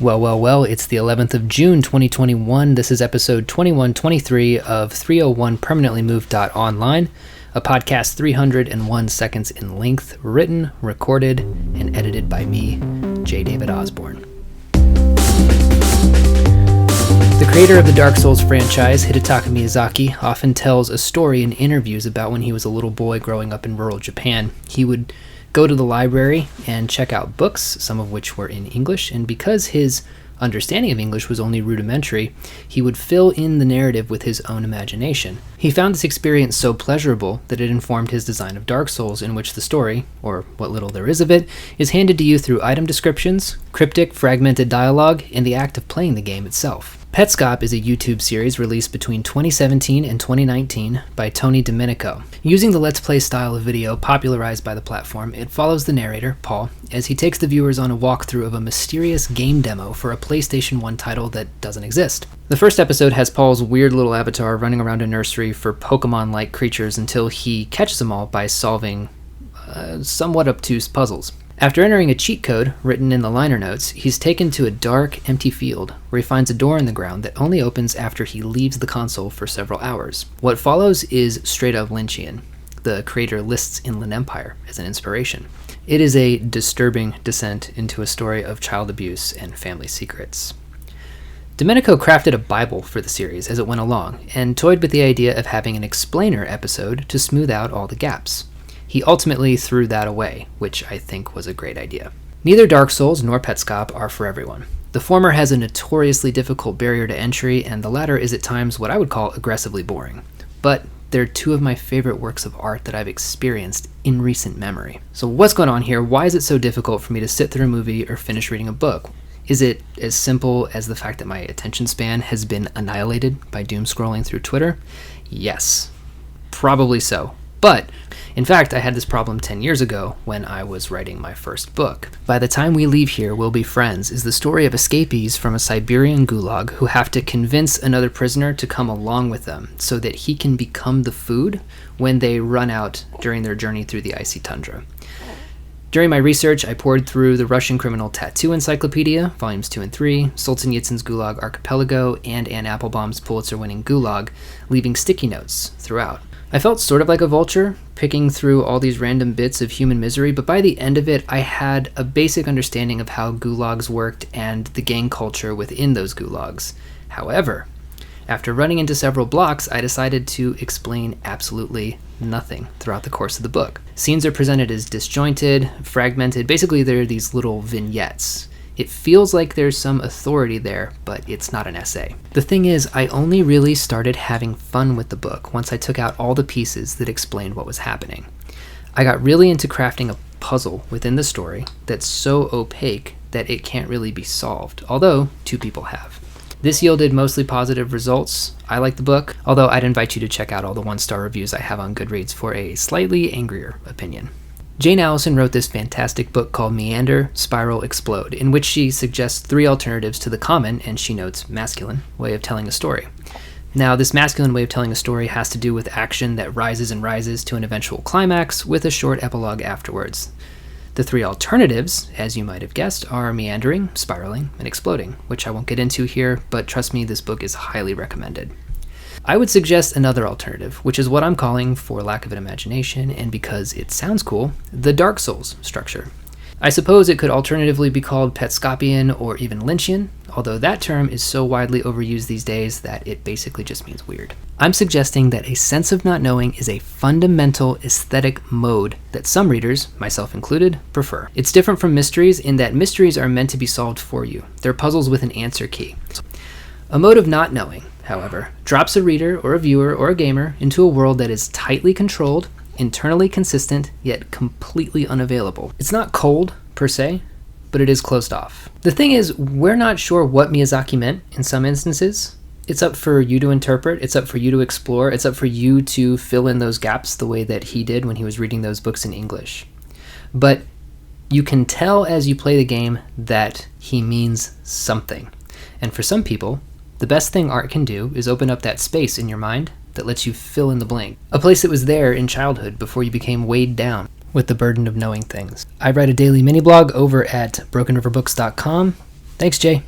Well, it's the 11th of June, 2021. This is episode 2123 of 301 Permanently Moved.online, a podcast 301 seconds in length, written, recorded, and edited by me, J David Osborne. The creator of the Darksouls franchise, Hidetaka Miyazaki, often tells a story in interviews about when he was a little boy growing up in rural Japan. He would go to the library and check out books, some of which were in English, and because his understanding of English was only rudimentary, he would fill in the narrative with his own imagination. He found this experience so pleasurable that it informed his design of Darksouls, in which the story, or what little there is of it, is handed to you through item descriptions, cryptic, fragmented dialogue, and the act of playing the game itself. Petscop is a YouTube series released between 2017 and 2019 by Tony Domenico. Using the Let's Play style of video popularized by the platform, it follows the narrator, Paul, as he takes the viewers on a walkthrough of a mysterious game demo for a PlayStation 1 title that doesn't exist. The first episode has Paul's weird little avatar running around a nursery for Pokemon-like creatures until he catches them all by solving somewhat obtuse puzzles. After entering a cheat code written in the liner notes, he's taken to a dark, empty field where he finds a door in the ground that only opens after he leaves the console for several hours. What follows is straight up Lynchian. The creator lists Inland Empire as an inspiration. It is a disturbing descent into a story of child abuse and family secrets. Domenico crafted a Bible for the series as it went along, and toyed with the idea of having an explainer episode to smooth out all the gaps. He ultimately threw that away, which I think was a great idea. Neither Darksouls nor Petscop are for everyone. The former has a notoriously difficult barrier to entry, and the latter is at times what I would call aggressively boring. But they're two of my favorite works of art that I've experienced in recent memory. So what's going on here? Why is it so difficult for me to sit through a movie or finish reading a book? Is it as simple as the fact that my attention span has been annihilated by doom scrolling through Twitter? Yes, probably so. But, in fact, I had this problem 10 years ago when I was writing my first book. By the time we leave here, we'll be friends is the story of escapees from a Siberian gulag who have to convince another prisoner to come along with them so that he can become the food when they run out during their journey through the icy tundra. During my research, I poured through the Russian Criminal Tattoo Encyclopedia, Volumes 2 and 3, Solzhenitsyn's Gulag Archipelago, and Anne Applebaum's Pulitzer-winning Gulag, leaving sticky notes throughout. I felt sort of like a vulture, picking through all these random bits of human misery, but by the end of it, I had a basic understanding of how gulags worked and the gang culture within those gulags. However, after running into several blocks, I decided to explain absolutely nothing throughout the course of the book. Scenes are presented as disjointed, fragmented. Basically, they're these little vignettes. It feels like there's some authority there, but it's not an essay. The thing is, I only really started having fun with the book once I took out all the pieces that explained what was happening. I got really into crafting a puzzle within the story that's so opaque that it can't really be solved, although two people have. This yielded mostly positive results. I like the book, although I'd invite you to check out all the one-star reviews I have on Goodreads for a slightly angrier opinion. Jane Allison wrote this fantastic book called Meander, Spiral, Explode, in which she suggests three alternatives to the common, and she notes masculine, way of telling a story. Now, this masculine way of telling a story has to do with action that rises and rises to an eventual climax with a short epilogue afterwards. The three alternatives, as you might have guessed, are meandering, spiraling, and exploding, which I won't get into here, but trust me, this book is highly recommended. I would suggest another alternative, which is what I'm calling, for lack of an imagination and because it sounds cool, the Darksouls structure. I suppose it could alternatively be called Petscopian or even Lynchian, although that term is so widely overused these days that it basically just means weird. I'm suggesting that a sense of not knowing is a fundamental aesthetic mode that some readers, myself included, prefer. It's different from mysteries in that mysteries are meant to be solved for you. They're puzzles with an answer key. A mode of not knowing, however, drops a reader or a viewer or a gamer into a world that is tightly controlled, internally consistent, yet completely unavailable. It's not cold, per se, but it is closed off. The thing is, we're not sure what Miyazaki meant in some instances. It's up for you to interpret, it's up for you to explore, it's up for you to fill in those gaps the way that he did when he was reading those books in English. But you can tell as you play the game that he means something. And for some people, the best thing art can do is open up that space in your mind that lets you fill in the blank. A place that was there in childhood before you became weighed down with the burden of knowing things. I write a daily mini blog over at brokenriverbooks.com. Thanks, Jay.